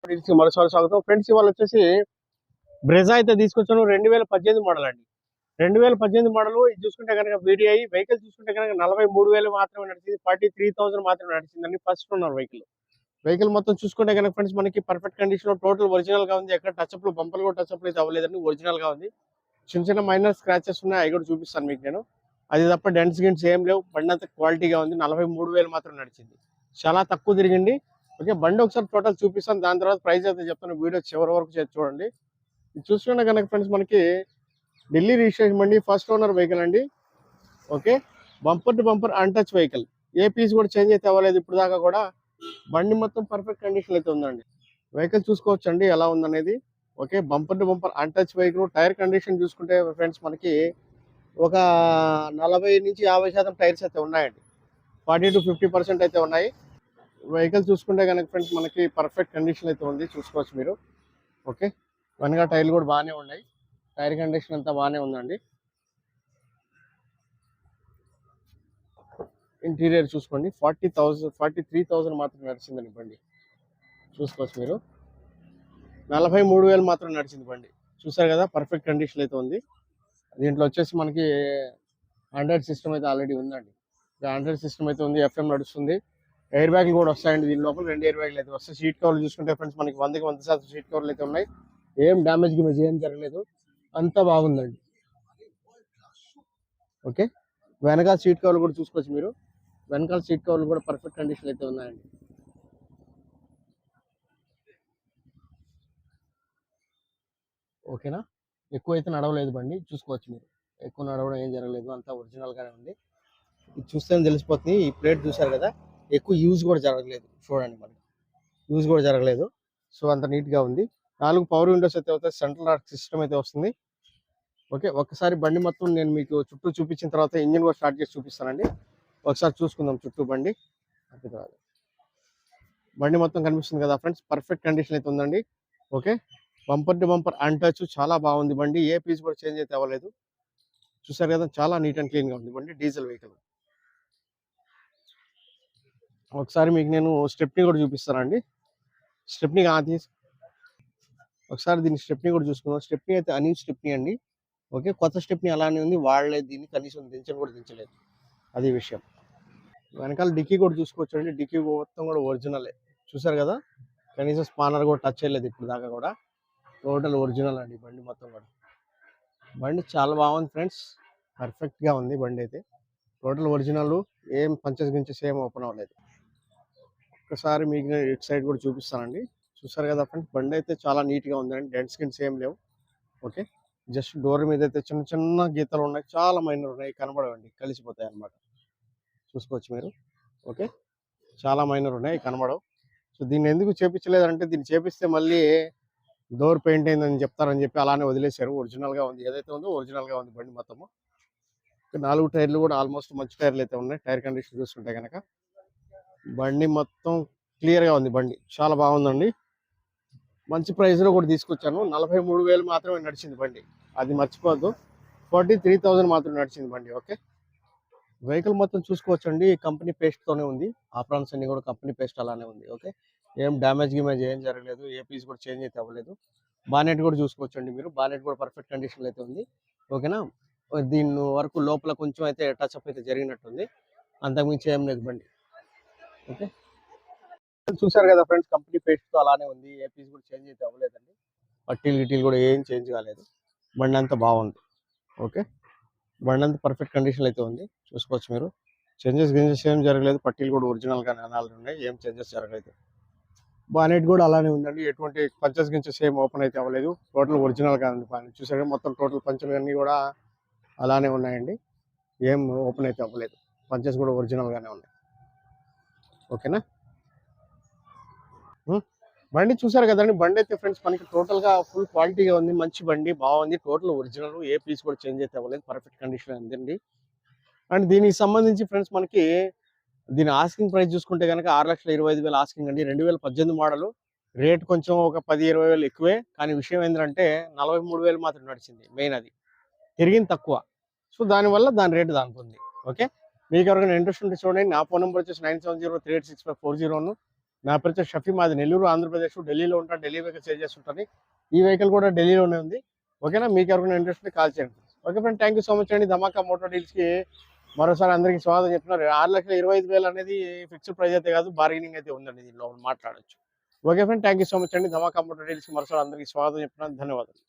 మరోసారి స్వాగతం ఫ్రెండ్స్. ఇవాళ వచ్చేసి బ్రెజా అయితే తీసుకొచ్చాను. 2018 మోడల్ అండి. 2018 మోడల్ ఇది చూసుకుంటే కనుక VDI వెహికల్ చూసుకుంటే కనుక 43,000 మాత్రమే నడిచింది. 43,000 మాత్రమే నడిచిందండి. ఫస్ట్ ఓనర్ వెహికల్ మొత్తం చూసుకుంటే కనుక ఫ్రెండ్స్ మనకి పర్ఫెక్ట్ కండిషన్ లో టోటల్ ఒరిజినల్ గా ఉంది. ఎక్కడ టచ్అప్లు బంపర్లు కూడా టచ్అప్లు అయితే అవ్వలేదండి. ఒరిజినల్ గా ఉంది. చిన్న చిన్న మైనర్ స్క్రాచెస్ ఉన్నాయి, అవి కూడా చూపిస్తాను మీకు నేను. అది తప్ప డెంట్స్ గిన్స్ ఏం లేవు. బండి అంతా క్వాలిటీగా ఉంది. 43,000 మాత్రం నడిచింది. చాలా తక్కువ తిరిగింది. ఓకే, బండి ఒకసారి టోటల్ చూపిస్తాను, దాని తర్వాత ప్రైస్ అయితే చెప్తాను. వీడియో చివరి వరకు చూడండి. చూసుకుంటే కనుక ఫ్రెండ్స్ మనకి ఢిల్లీ రిజిస్ట్రేషన్ బండి, ఫస్ట్ ఓనర్ వెహికల్ అండి. Okay, bumper to bumper untouch vehicle. ఏ పీస్ కూడా చేంజ్ అయితే అవ్వలేదు ఇప్పుడు దాకా కూడా. బండి మొత్తం పర్ఫెక్ట్ కండిషన్ అయితే ఉందండి. వెహికల్ చూసుకోవచ్చు అండి ఎలా ఉందనేది. Okay, bumper to bumper untouch vehicle. Tyre condition చూసుకుంటే ఫ్రెండ్స్ మనకి ఒక 40 నుంచి 50% టైర్స్ అయితే ఉన్నాయండి. 40 to 50% అయితే ఉన్నాయి. వెహికల్ చూసుకుంటే కనుక ఫ్రెండ్స్ మనకి పర్ఫెక్ట్ కండిషన్ అయితే ఉంది, చూసుకోవచ్చు మీరు. ఓకే, వెనక టైర్లు కూడా బాగానే ఉన్నాయి. టైర్ కండిషన్ అంతా బాగానే ఉందండి. ఇంటీరియర్ చూసుకోండి. 43,000 మాత్రం నడిచిందండి బండి, చూసుకోవచ్చు మీరు. 43,000 మాత్రం నడిచింది బండి, చూసారు కదా. పర్ఫెక్ట్ కండిషన్ అయితే ఉంది. దీంట్లో వచ్చేసి మనకి ఆండ్రాయిడ్ సిస్టమ్ అయితే ఆల్రెడీ ఉందండి. ఆండ్రాయిడ్ సిస్టమ్ అయితే ఉంది. FM నడుస్తుంది. ఎయిర్ బ్యాగ్లు కూడా వస్తాయండి దీని లోపల. 2 ఎయిర్ బ్యాగ్లు అయితే వస్తాయి. సీట్ కవర్లు చూసుకుంటే ఫ్రెండ్స్ మనకి 100కి 100% సీట్ కవర్లు అయితే ఉన్నాయి. ఏం డ్యామేజ్ ఏం జరగలేదు, అంతా బాగుందండి. ఓకే, వెనకాల సీట్ కవర్లు కూడా చూసుకోవచ్చు మీరు. వెనకాల సీట్ కవర్లు కూడా పర్ఫెక్ట్ కండిషన్ అయితే ఉన్నాయండి. ఓకేనా, ఎక్కువ అయితే నడవలేదు బండి, చూసుకోవచ్చు మీరు. ఎక్కువ నడవడం ఏం జరగలేదు, అంతా ఒరిజినల్ గానే ఉంది. ఇది చూస్తే తెలిసిపోతుంది. ఈ ప్లేట్ చూసారు కదా, ఎక్కువ యూజ్ కూడా జరగలేదు. చూడండి మరి, యూజ్ కూడా జరగలేదు. సో అంత నీట్ గా ఉంది. 4 పవర్ విండోస్ అయితే అవుతాయి. సెంట్రల్ లాక్ సిస్టమ్ అయితే వస్తుంది. ఓకే, ఒక్కసారి బండి మొత్తం నేను మీకు చుట్టూ చూపించిన తర్వాత ఇంజిన్ కూడా స్టార్ట్ చేసి చూపిస్తానండి. ఒకసారి చూసుకుందాం చుట్టూ బండి. బండి మొత్తం కనిపిస్తుంది కదా ఫ్రెండ్స్, పర్ఫెక్ట్ కండిషన్ అయితే ఉందండి. Okay, bumper to bumper untouch, చాలా బాగుంది బండి. ఏ పీస్ కూడా చేంజ్ అయితే అవ్వలేదు. చూసారు కదా, చాలా నీట్ అండ్ క్లీన్ గా ఉంది బండి. Diesel vehicle. ఒకసారి మీకు నేను స్టెప్ని కూడా చూపిస్తానండి. స్టెప్ని ఒకసారి దీని స్టెప్ని కూడా చూసుకుందాం. స్టెప్ని అయితే అన్యూజ్ స్టెప్ని అండి. ఓకే, కొత్త స్టెప్ని అలానే ఉంది, వాడలేదు దీన్ని, కనీసం దించని కూడా దించలేదు. అది విషయం. వెనకాల డిక్కీ కూడా చూసుకోవచ్చు అండి. డిక్కీ మొత్తం కూడా ఒరిజినలే, చూసారు కదా. కనీసం స్పానర్ కూడా టచ్ చేయలేదు ఇప్పుడు దాకా కూడా. టోటల్ ఒరిజినల్ అండి బండి మొత్తం కూడా. బండి చాలా బాగుంది ఫ్రెండ్స్, పర్ఫెక్ట్ గా ఉంది బండి అయితే. టోటల్ ఒరిజినల్, ఏం పంచెస్ గించెస్ ఏం ఓపెన్ అవ్వలేదు. ఒకసారి మీకు ఇటు సైడ్ కూడా చూపిస్తానండి. చూసారు కదా ఫ్రెండ్స్, బండి అయితే చాలా నీట్ గా ఉందండి. డెంట్స్ గిన్స్ ఏం లేవు. ఓకే, జస్ట్ డోర్ మీద అయితే చిన్న చిన్న గీతలు ఉన్నాయి, చాలా మైనర్ ఉన్నాయి, కనబడవండి, కలిసిపోతాయి అన్నమాట. చూసుకోవచ్చు మీరు. ఓకే, చాలా మైనర్ ఉన్నాయి, కనబడవు. సో దీన్ని ఎందుకు చేపించలేదంటే, దీన్ని చేపిస్తే మళ్ళీ డోర్ పెయింట్ అయిందని చెప్తారని చెప్పి అలానే వదిలేశారు. ఒరిజినల్ గా ఉంది, ఏదైతే ఉందో ఒరిజినల్ గా ఉంది బండి మొత్తము. 4 టైర్లు కూడా ఆల్మోస్ట్ మంచి టైర్లు అయితే ఉన్నాయి. టైర్ కండిషన్ చూస్తుంటే కనుక బండి మొత్తం క్లియర్ గా ఉంది. బండి చాలా బాగుందండి. మంచి ప్రైస్ లో కూడా తీసుకొచ్చాను. 43,000 మాత్రమే నడిచింది బండి, అది మర్చిపోవద్దు. 43,000 మాత్రం నడిచింది బండి. ఓకే, వెహికల్ మొత్తం చూసుకోవచ్చండి. కంపెనీ పేస్ట్ తోనే ఉంది. ఆప్రాన్స్ అన్ని కూడా కంపెనీ పేస్ట్ అలానే ఉంది. ఓకే, ఏం డ్యామేజ్ ఏం జరగలేదు. ఏ పీస్ కూడా చేంజ్ అయితే అవ్వలేదు. బానెట్ కూడా చూసుకోవచ్చండి మీరు. బానెట్ కూడా పర్ఫెక్ట్ కండిషన్ అయితే ఉంది. ఓకేనా, దీని వరకు లోపల కొంచెం అయితే టచ్అప్ అయితే జరిగినట్టుంది, అంతకుమించి ఏం లేదు బండి. ఓకే, చూసారు కదా ఫ్రెండ్స్, కంపెనీ పేస్ట్ తో అలానే ఉంది. ఏ పీస్ కూడా చేంజ్ అయితే అవ్వలేదండి. పట్టీలు గిట్టీలు కూడా ఏం చేంజ్ కాలేదు. బండి అంతా బాగుంది. ఓకే, బండి అంతా పర్ఫెక్ట్ కండిషన్ అయితే ఉంది, చూసుకోవచ్చు మీరు. చేంజెస్ ఏం జరగలేదు. పట్టీలు కూడా ఒరిజినల్ గానే అనాలు ఉన్నాయి, ఏం చేంజెస్ జరగలేదు. బానెట్ కూడా అలానే ఉందండి. ఎటువంటి పంచెస్ గించెస్ ఏం ఓపెన్ అయితే అవ్వలేదు. టోటల్ ఒరిజినల్ గా ఉంది బానెట్. చూసారు, మొత్తం టోటల్ పంచులు అన్ని కూడా అలానే ఉన్నాయండి, ఏం ఓపెన్ అయితే అవ్వలేదు. పంచెస్ కూడా ఒరిజినల్ గానే ఉన్నాయి. ఓకేనా, బండి చూసారు కదండి. బండి అయితే ఫ్రెండ్స్ మనకి టోటల్ గా ఫుల్ క్వాలిటీగా ఉంది. మంచి బండి, బాగుంది. టోటల్ ఒరిజినల్, ఏ పీస్ కూడా చేంజ్ అయితే అవ్వలేదు. పర్ఫెక్ట్ కండిషన్ ఉందండి. అండ్ దీనికి సంబంధించి ఫ్రెండ్స్ మనకి దీని ఆస్కింగ్ ప్రైస్ చూసుకుంటే కనుక 6,25,000 ఆస్కింగ్ అండి. 2018 మోడల్. రేట్ కొంచెం ఒక 10-20 ఎక్కువే, కానీ విషయం ఏంటంటే 43,000 మాత్రం నడిచింది. మెయిన్ అది తిరిగింది తక్కువ. సో దానివల్ల దాని రేటు దానికి ఉంది. ఓకే, మీకు ఎవరికైనా ఇంట్రెస్ట్ ఉంటే చూడండి. నా ఫోన్ నెంబర్ వచ్చేసి 9703865401. నా పేరు వచ్చేసి షఫీ, మాది నెల్లూరు ఆంధ్రప్రదేశ్. ఢిల్లీలో ఉంటాను, ఢిల్లీ వెహికల్ సేల్ చేస్తుంటాను. ఈ వెహికల్ కూడా ఢిల్లీలోనే ఉంది. ఓకేనా, మీకు ఎవరికైనా ఇంట్రెస్ట్ ఉంటే కాల్ చేయండి. Okay friend, thank you so much అండి. ధమాకా మోటార్ డీల్స్కి మరోసారి అందరికీ స్వాగతం చెప్తున్నారు. 6,25,000 అనేది ఫిక్స్డ్ ప్రైస్ అయితే కాదు, బార్గెనింగ్ అయితే ఉందండి, దీనిలో మాట్లాడొచ్చు. Okay friend, thank you so much అండి. ధమాకా మోటార్ డీల్స్కి మరోసారి అందరికీ స్వాగతం చెప్తున్నాను. ధన్యవాదాలు.